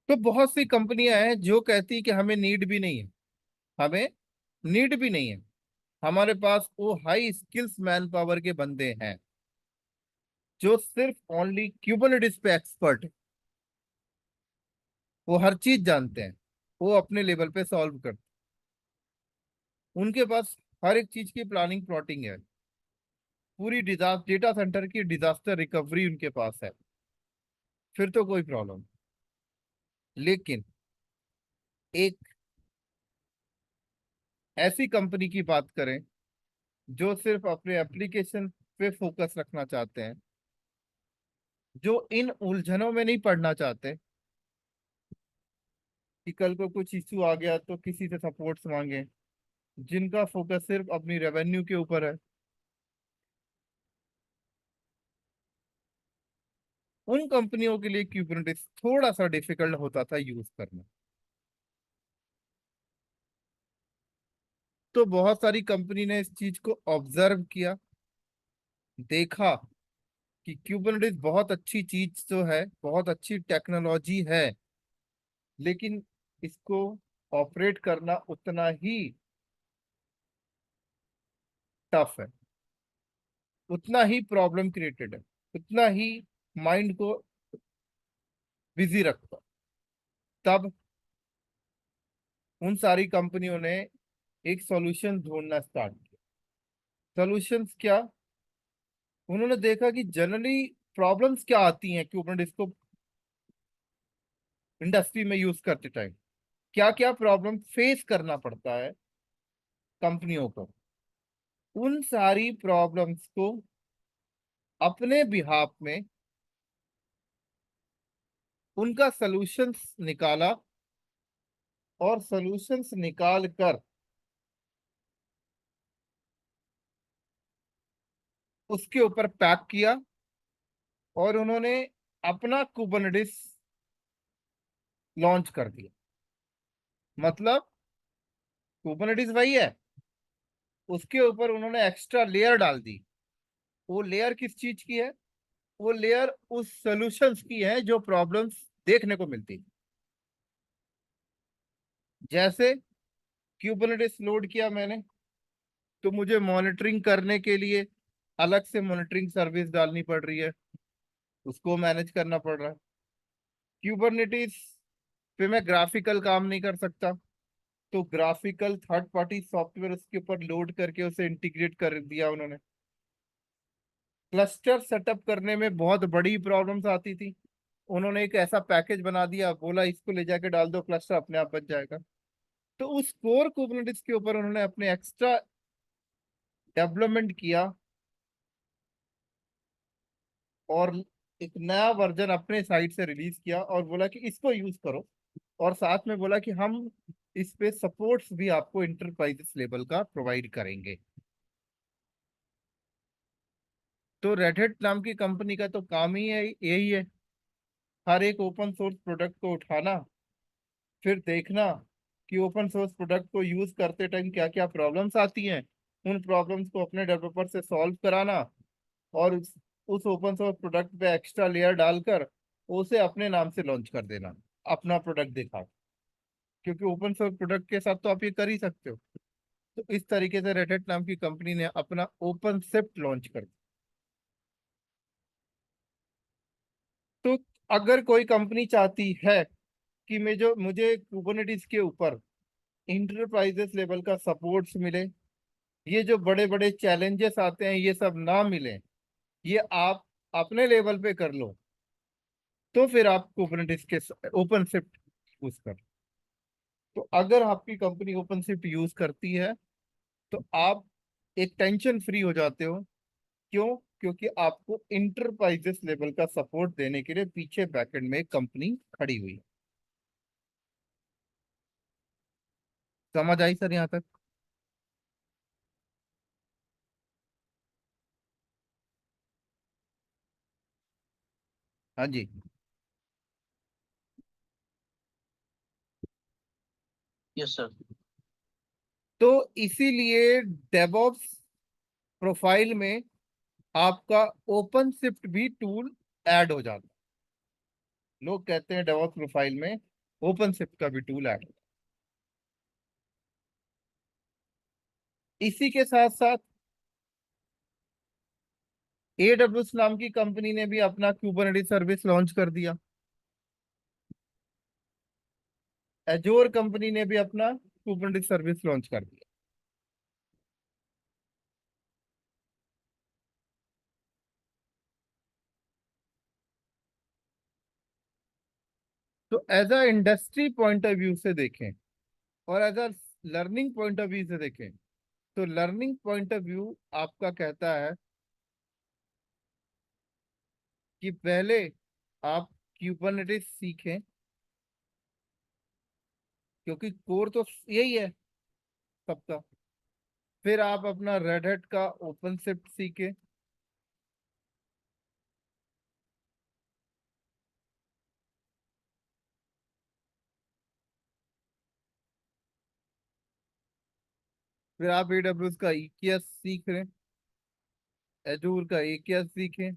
तो बहुत सी कंपनियां हैं जो कहती कि हमें नीड भी नहीं है, हमें नीड भी नहीं है, हमारे पास वो हाई स्किल्स मैन पावर के बंदे हैं जो सिर्फ ओनली क्यूबरनेटिस पे एक्सपर्ट है। वो हर चीज जानते हैं, वो अपने लेवल पे सॉल्व करते हैं। उनके पास हर एक चीज की प्लानिंग प्लॉटिंग है। पूरी डिजास्टर, डेटा सेंटर की डिजास्टर रिकवरी उनके पास है। फिर तो कोई प्रॉब्लम। लेकिन एक ऐसी कंपनी की बात करें जो सिर्फ अपने एप्लीकेशन पे फोकस रखना चाहते हैं, जो इन उलझनों में नहीं पड़ना चाहते कि कल को कुछ इश्यू आ गया तो किसी से सपोर्ट्स मांगे, जिनका फोकस सिर्फ अपनी रेवेन्यू के ऊपर है, उन कंपनियों के लिए क्यूबरनेटिस थोड़ा सा डिफिकल्ट होता था यूज करना। तो बहुत सारी कंपनी ने इस चीज को ऑब्जर्व किया, देखा कि क्यूबरनेटिस बहुत अच्छी चीज तो है, बहुत अच्छी टेक्नोलॉजी है, लेकिन इसको ऑपरेट करना उतना ही टफ है, उतना ही प्रॉब्लम क्रिएटेड है, उतना ही माइंड को बिजी रखता। तब उन सारी कंपनियों ने एक सॉल्यूशन ढूंढना स्टार्ट किया। सॉल्यूशंस क्या? उन्होंने देखा कि जनरली प्रॉब्लम्स क्या आती हैं क्यूबरनेटिस को इंडस्ट्री में यूज करते टाइम, क्या क्या प्रॉब्लम फेस करना पड़ता है कंपनियों को। उन सारी प्रॉब्लम्स को अपने बिहाफ में उनका सॉल्यूशंस निकाला, और सॉल्यूशंस निकाल कर उसके ऊपर पैक किया, और उन्होंने अपना कुबरनेटिस लॉन्च कर दिया। मतलब कुबरनेटिस वही है, उसके ऊपर उन्होंने एक्स्ट्रा लेयर डाल दी। वो लेयर किस चीज की है? वो लेयर उस सॉल्यूशंस की है जो प्रॉब्लम्स देखने को मिलती। जैसे क्यूबरनेटिस लोड किया मैंने, तो मुझे मॉनिटरिंग करने के लिए अलग से मॉनिटरिंग सर्विस डालनी पड़ रही है, उसको मैनेज करना पड़ रहा है। क्यूबरनेटिस पे मैं ग्राफिकल काम नहीं कर सकता, तो ग्राफिकल थर्ड पार्टी सॉफ्टवेयर उसके ऊपर लोड करके उसे इंटीग्रेट कर दिया उन्होंने। क्लस्टर सेटअप करने में बहुत बड़ी प्रॉब्लम्स आती थी, उन्होंने एक ऐसा पैकेज बना दिया, बोला इसको ले जाके डाल दो, क्लस्टर अपने आप बच जाएगा। तो उस कोर कुबरनेटिस के ऊपर उन्होंने अपने एक्स्ट्रा डेवलपमेंट किया, और एक नया वर्जन अपने साइट से रिलीज किया और बोला कि इसको यूज करो, और साथ में बोला कि हम इस पे सपोर्ट्स भी आपको इंटरप्राइजेस लेवल का प्रोवाइड करेंगे। तो रेड हैट नाम की कंपनी का तो काम ही है, यही है, हर एक ओपन सोर्स प्रोडक्ट को उठाना, फिर देखना कि ओपन सोर्स प्रोडक्ट को यूज करते टाइम क्या क्या प्रॉब्लम्स आती हैं, उन प्रॉब्लम्स को अपने डेवलपर से सॉल्व कराना, और उस ओपन सोर्स प्रोडक्ट पे एक्स्ट्रा लेयर डालकर उसे अपने नाम से लॉन्च कर देना, अपना प्रोडक्ट दिखा, क्योंकि ओपन सोर्स प्रोडक्ट के साथ तो आप ये कर ही सकते हो। तो इस तरीके से रेड हैट नाम की कंपनी ने अपना ओपन शिफ्ट लॉन्च कर दिया। तो अगर कोई कंपनी चाहती है कि मैं जो मुझे कुबरनेटिस के ऊपर इंटरप्राइजेस लेवल का सपोर्ट्स मिले, ये जो बड़े बड़े चैलेंजेस आते हैं ये सब ना मिले, ये आप अपने लेवल पे कर लो, तो फिर आप कुबरनेटिस के ओपन शिफ्ट यूज कर। तो अगर आपकी कंपनी ओपन शिफ्ट यूज करती है तो आप एक टेंशन फ्री हो जाते हो। क्यों? क्योंकि आपको इंटरप्राइजेस लेवल का सपोर्ट देने के लिए पीछे बैकएंड में एक कंपनी खड़ी हुई है। समझ आई सर यहाँ तक? हाँ जी। Yes sir. तो इसीलिए डेवऑप्स प्रोफाइल में आपका ओपन शिफ्ट भी टूल ऐड हो जाता है। लोग कहते हैं डेवऑप्स प्रोफाइल में ओपन शिफ्ट का भी टूल ऐड। इसी के साथ साथ AWS नाम की कंपनी ने भी अपना कुबरनेटिस सर्विस लॉन्च कर दिया। एजोर कंपनी ने भी अपना कुबरनेटिस सर्विस लॉन्च कर दिया। तो as a industry point of view से देखें और as a learning point of view से देखें, तो लर्निंग पॉइंट ऑफ व्यू आपका कहता है कि पहले आप कुबरनेटिस सीखें, क्योंकि कोर तो यही है सबका। फिर आप अपना रेड हैट का ओपन शिफ्ट सीखें। फिर आप AWS का EKS सीख रहे, एजूर का AKS सीखें,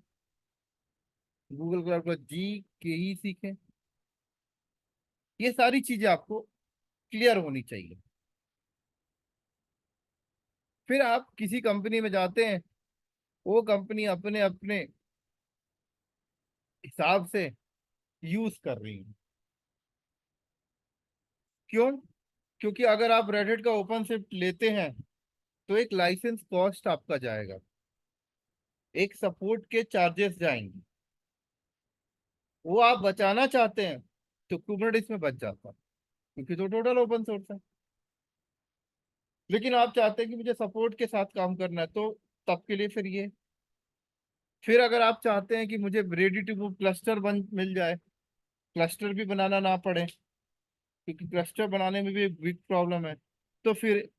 गूगल क्लाउड का GKE सीखें। ये सारी चीजें आपको क्लियर होनी चाहिए। फिर आप किसी कंपनी में जाते हैं, वो कंपनी अपने अपने हिसाब से यूज कर रही है। क्यों? क्योंकि अगर आप रेडिट का ओपन शिफ्ट लेते हैं तो एक लाइसेंस कॉस्ट आपका जाएगा, एक सपोर्ट के चार्जेस जाएंगे। वो आप बचाना चाहते हैं तो कुबरनेटिस में बच जाता है, क्योंकि तो टोटल ओपन सोर्स है। लेकिन आप चाहते हैं कि मुझे सपोर्ट के साथ काम करना है, तो तब के लिए फिर ये। फिर अगर आप चाहते हैं कि मुझे रेडी टू मूव क्लस्टर बन मिल जाए, क्लस्टर भी बनाना ना पड़े, क्योंकि क्लस्टर बनाने में भी एक बिग प्रॉब्लम है, तो फिर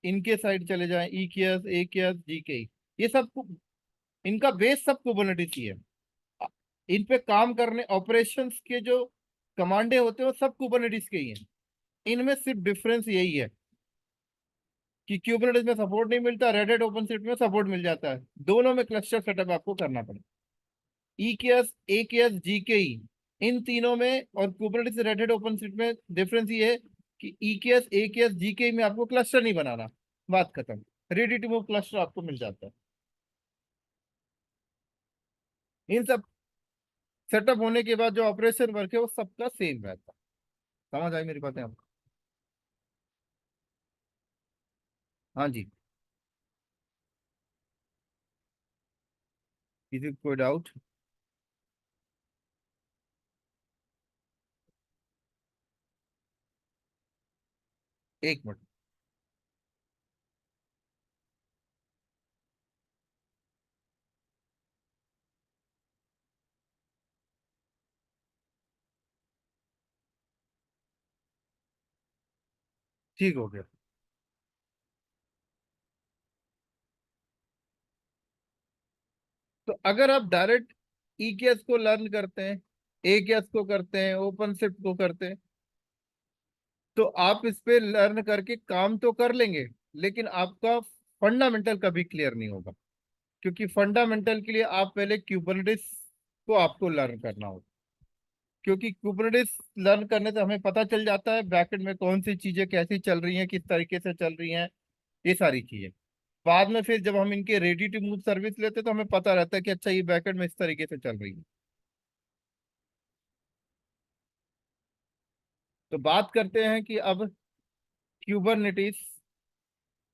इनके साइड चले जाएं, EKS AKS GKE। ये सब इनका बेस सब कुबरनेटिस ही है। इन पे काम करने ऑपरेशंस के जो कमांडे होते हैं वो सब कुबरनेटिस के ही हैं। इनमें सिर्फ डिफरेंस यही है कि क्यूबरनेटिस में सपोर्ट नहीं मिलता, रेड हैट ओपनशिफ्ट में सपोर्ट मिल जाता है। दोनों में क्लस्टर सेटअप आपको करना पड़ेगा। EKS AKS GKE इन तीनों में और कुबरनेटिस रेड हैट ओपनशिफ्ट में डिफरेंस ये है कि EKS AKS GKE में आपको क्लस्टर नहीं बनाना, बात खत्म। रेडी टू मूव क्लस्टर आपको मिल जाता है। इन सब सेटअप होने के बाद जो ऑपरेशन वर्क है वो सबका सेम रहता है। समझ आई मेरी बातें आपको? हाँ जी। किसी को कोई डाउट? एक मिनट। ठीक हो गया। तो अगर आप डायरेक्ट ई केस को लर्न करते हैं, ए केस को करते हैं, ओपन शिफ्ट को करते हैं, तो आप इस पे लर्न करके काम तो कर लेंगे, लेकिन आपका फंडामेंटल कभी क्लियर नहीं होगा। क्योंकि फंडामेंटल के लिए आप पहले क्यूबरनेटिस को आपको लर्न करना होगा। क्योंकि कुबरनेटिस लर्न करने से हमें पता चल जाता है बैकएंड में कौन सी चीजें कैसी चल रही हैं, किस तरीके से चल रही हैं, ये सारी चीजें। बाद में फिर जब हम इनके रेडी टू मूव सर्विस लेते हैं तो हमें पता रहता है कि अच्छा ये बैकएंड में इस तरीके से चल रही है। तो बात करते हैं कि अब क्यूबरनेटिस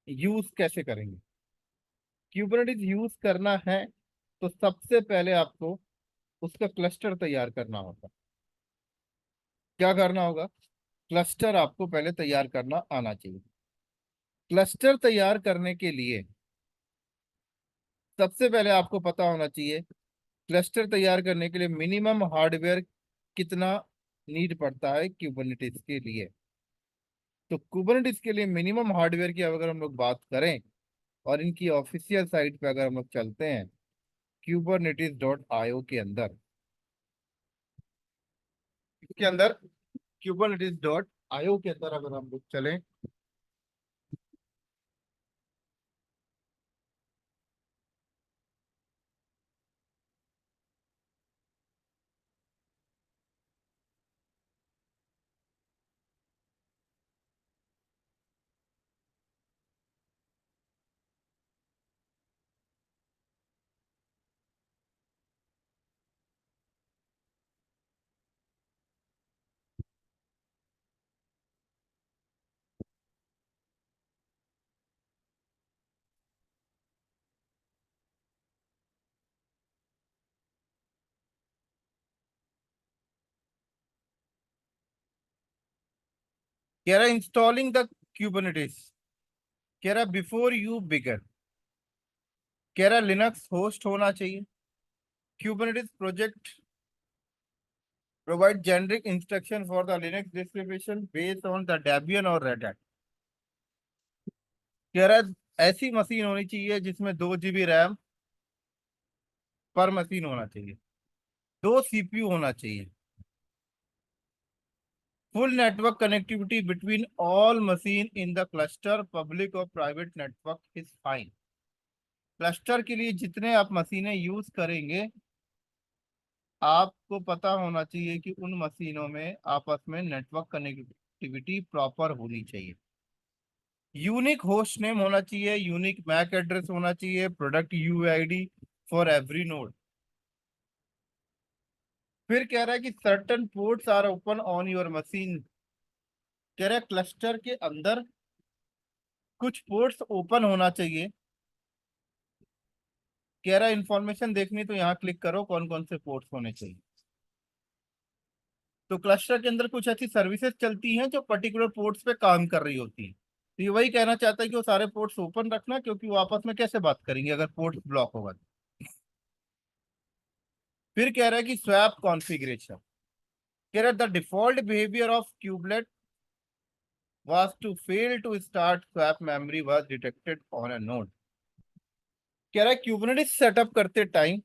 यूज कैसे करेंगे। क्यूबरनेटिस यूज करना है तो सबसे पहले आपको उसका क्लस्टर तैयार करना होगा। क्या करना होगा? क्लस्टर आपको पहले तैयार करना आना चाहिए। क्लस्टर तैयार करने के लिए सबसे पहले आपको पता होना चाहिए क्लस्टर तैयार करने के लिए मिनिमम हार्डवेयर कितना नीड पड़ता है क्यूबरनेटिस के लिए। तो कुबरनेटिस के लिए मिनिमम हार्डवेयर की अगर हम लोग बात करें और इनकी ऑफिशियल साइट पे अगर हम लोग चलते हैं kubernetes.io के अंदर, इसके अंदर kubernetes.io के अंदर अगर हम लोग चलें, कह रहा है इंस्टॉलिंग द kubernetes, कह रहा बिफोर यू बिगन, कह रहा लिनक्स होस्ट होना चाहिए। kubernetes project provide generic instruction for the Linux distribution based on the Debian और रेड हैट। कह रहा है ऐसी मशीन होनी चाहिए जिसमें 2 GB रैम पर मशीन होना चाहिए, 2 CPU होना चाहिए, full network connectivity between all machine in the cluster, public और private network is fine. Cluster के लिए जितने आप मशीनें यूज करेंगे आपको पता होना चाहिए कि उन मशीनों में आपस में नेटवर्क कनेक्टिविटी प्रॉपर होनी चाहिए। यूनिक होस्ट नेम होना चाहिए, यूनिक मैक एड्रेस होना चाहिए, product UID for every node. फिर कह रहा है कि certain ports are open on your machine, कह रहा है क्लस्टर के अंदर कुछ पोर्ट्स ओपन होना चाहिए। कह रहा है इंफॉर्मेशन देखनी तो यहाँ क्लिक करो कौन कौन से पोर्ट्स होने चाहिए। तो क्लस्टर के अंदर कुछ ऐसी सर्विसेज चलती हैं जो पर्टिकुलर पोर्ट्स पे काम कर रही होती है। तो ये वही कहना चाहता है कि वो सारे पोर्ट्स ओपन रखना, क्योंकि वो आपस में कैसे बात करेंगे अगर पोर्ट्स ब्लॉक होगा तो। फिर कह रहा है कि स्वैप कॉन्फ़िगरेशन, कह रहा है the default behaviour of kubelet was to fail to start swap memory was detected on a node। कह रहा है क्यूबनेटिस सेटअप करते टाइम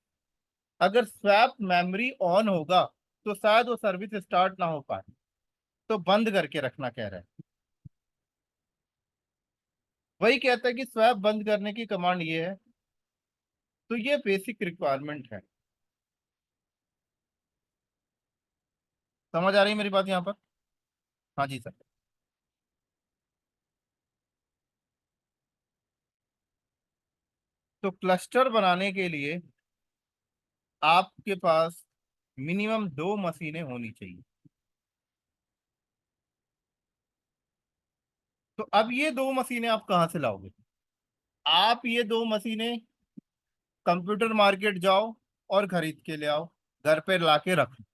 अगर स्वैप मेमोरी ऑन होगा तो शायद वो सर्विस स्टार्ट ना हो पाए, तो बंद करके रखना कह रहा है। वही कहता है कि स्वैप बंद करने की कमांड ये है। तो ये बेसिक रिक्वायरमेंट है। समझ आ रही है मेरी बात यहाँ पर? हाँ जी सर। तो क्लस्टर बनाने के लिए आपके पास मिनिमम 2 मशीनें होनी चाहिए। तो अब ये 2 मशीनें आप कहाँ से लाओगे? आप ये 2 मशीनें कंप्यूटर मार्केट जाओ और खरीद के ले आओ, घर पे लाके रख लो,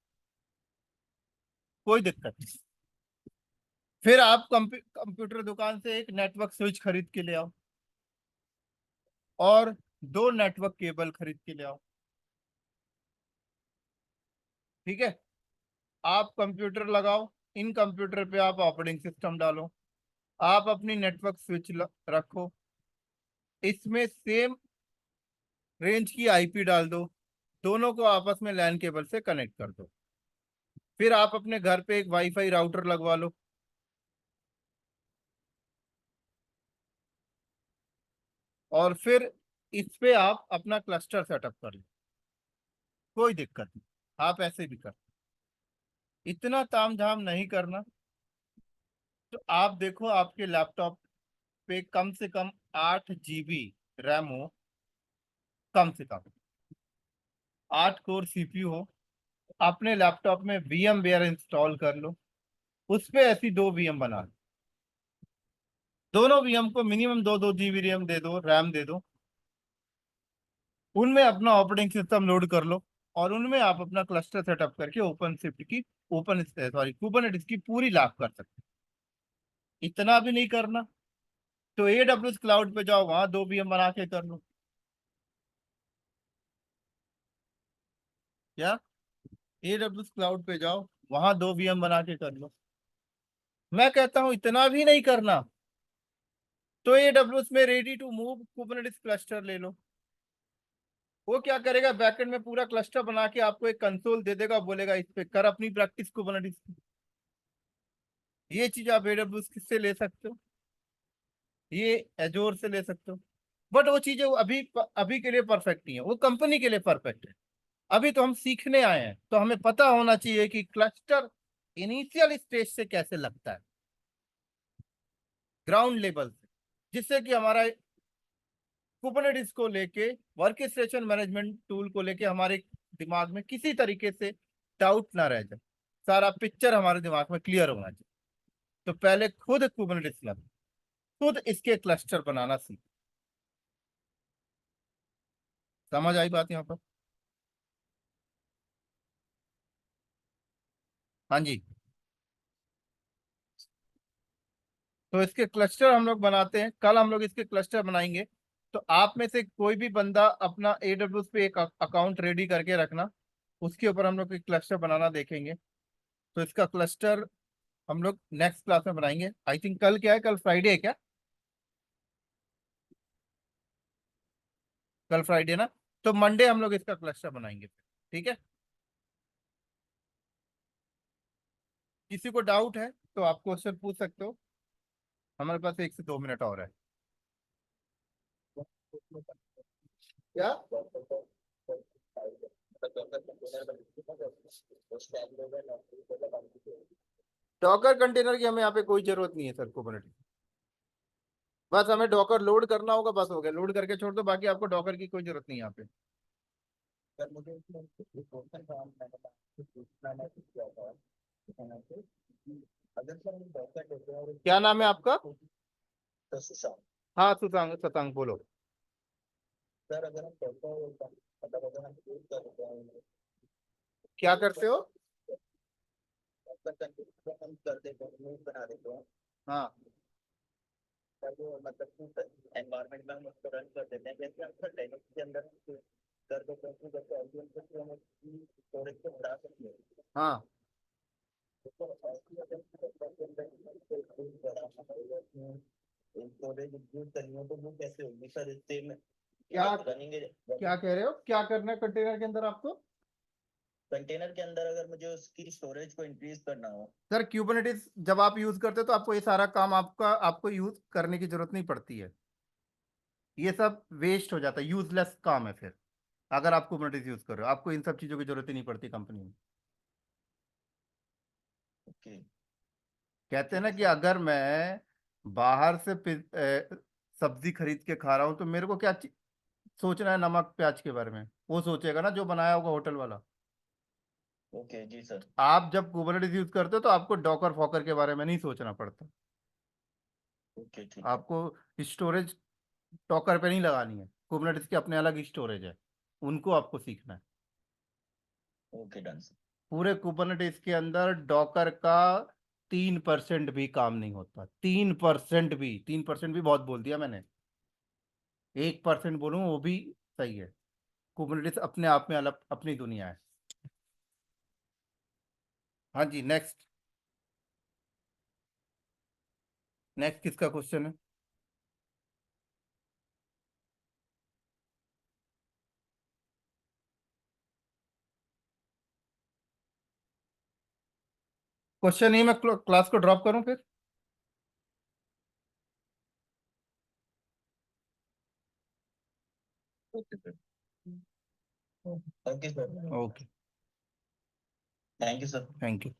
कोई दिक्कत नहीं। फिर आप कंप्यूटर दुकान से एक नेटवर्क स्विच खरीद के ले आओ और 2 नेटवर्क केबल खरीद के ले आओ। ठीक है, आप कंप्यूटर लगाओ, इन कंप्यूटर पे आप ऑपरेटिंग सिस्टम डालो, आप अपनी नेटवर्क स्विच रखो, इसमें सेम रेंज की आईपी डाल दो, दोनों को आपस में लैन केबल से कनेक्ट कर दो। फिर आप अपने घर पे एक वाईफाई राउटर लगवा लो, और फिर इस पे आप अपना क्लस्टर सेटअप कर लो, कोई दिक्कत नहीं, आप ऐसे भी कर। इतना तामझाम नहीं करना। तो आप देखो आपके लैपटॉप पे कम से कम 8 GB रैम हो, कम से कम 8 कोर सीपीयू हो, अपने लैपटॉप में वीएम वेयर इंस्टॉल कर लो, उस पे ऐसी 2 VM बना लो, दोनों वीएम को मिनिमम 2-2 GB रैम दे दो, उनमें अपना ऑपरेटिंग सिस्टम लोड कर लो, और उनमें आप अपना क्लस्टर सेटअप करके कुबरनेटिस की पूरी लाभ कर सकते हैं। इतना भी नहीं करना तो AWS क्लाउड पे जाओ, वहां 2 VM बना के कर लो। क्या? AWS क्लाउड पे जाओ, वहां 2 VM बना के कर लो। मैं कहता हूं इतना भी नहीं करना तो AWS में ready to move Kubernetes cluster ले लो। वो क्या करेगा, बैकएंड में पूरा क्लस्टर बना के आपको एक कंसोल दे देगा, बोलेगा इस पे कर अपनी प्रैक्टिस कुबरनेटिस की। ये चीज आप AWS किससे ले सकते हो? ये एजोर से ले सकते हो। बट वो चीजें वो अभी के लिए परफेक्ट नहीं है, वो कंपनी के लिए परफेक्ट है। अभी तो हम सीखने आए हैं, तो हमें पता होना चाहिए कि क्लस्टर इनिशियल स्टेज से कैसे लगता है, ग्राउंड लेवल से, जिससे कि हमारा कुबरनेटिस को लेके, वर्क स्टेशन मैनेजमेंट टूल को लेके हमारे दिमाग में किसी तरीके से डाउट ना रह जाए, सारा पिक्चर हमारे दिमाग में क्लियर होना चाहिए। तो पहले खुद कुबरनेटिस लगे, खुद इसके क्लस्टर बनाना सीख। समझ आई बात यहाँ पर? हाँ जी। तो इसके क्लस्टर हम लोग बनाते हैं, कल हम लोग इसके क्लस्टर बनाएंगे। तो आप में से कोई भी बंदा अपना AWS पे एक अकाउंट रेडी करके रखना, उसके ऊपर हम लोग एक क्लस्टर बनाना देखेंगे। तो इसका क्लस्टर हम लोग नेक्स्ट क्लास में बनाएंगे। आई थिंक कल क्या है, कल फ्राइडे है क्या? कल फ्राइडे ना, तो मंडे हम लोग इसका क्लस्टर बनाएंगे, ठीक है? किसी को डाउट है तो आप क्वेश्चन पूछ सकते हो, हमारे पास 1 से 2 मिनट और है। क्या? डॉकर कंटेनर की हमें यहाँ पे कोई जरूरत नहीं है सर, कुबरनेटिस। बस हमें डॉकर लोड करना होगा, बस हो गया, लोड करके छोड़ दो, बाकी आपको डॉकर की कोई जरूरत नहीं है यहाँ पे। क्या नाम है आपका? हाँ, सुशांक, शशांक बोलो। क्या करते हो? हाँ। हाँ। क्या क्या कह रहे हो, क्या करना है कंटेनर के अंदर आपको? कंटेनर के अंदर अगर मुझे उसकी स्टोरेज को इंक्रीज करना हो। सर क्यूबरनेटिस जब आप यूज करते हो तो आपको ये सारा काम आपको यूज करने की जरूरत नहीं पड़ती है, ये सब वेस्ट हो जाता है, यूजलेस काम है फिर। अगर आप कुबरनेटिस यूज कर रहे हो, आपको इन सब चीजों की जरूरत ही नहीं पड़ती कंपनी में। ओके। कहते हैं ठीक ना है कि सर। अगर मैं बाहर से सब्जी खरीद के खा रहा हूं तो मेरे को क्या सोचना है नमक प्याज के बारे में, वो सोचेगा ना जो बनाया होगा होटल वाला। ओके जी सर। आप जब कुबरनेटिस यूज करते हो तो आपको डॉकर फॉकर के बारे में नहीं सोचना पड़ता। ओके ठीक है। आपको स्टोरेज डॉकर पे नहीं लगानी है, कुबरनेटिस की अपने अलग स्टोरेज है, उनको आपको सीखना है। Okay done sir. पूरे कुबरनेटिस के अंदर डॉकर का 3% भी काम नहीं होता, 3% भी, 3% भी बहुत बोल दिया मैंने, 1% बोलूँ वो भी सही है। कुबरनेटिस अपने आप में अलग अपनी दुनिया है। हाँ जी, नेक्स्ट। नेक्स्ट किसका क्वेश्चन है? क्वेश्चन ही मैं क्लास को ड्रॉप करूं फिर? Okay sir. Okay sir. Okay, thank you sir. Thank you.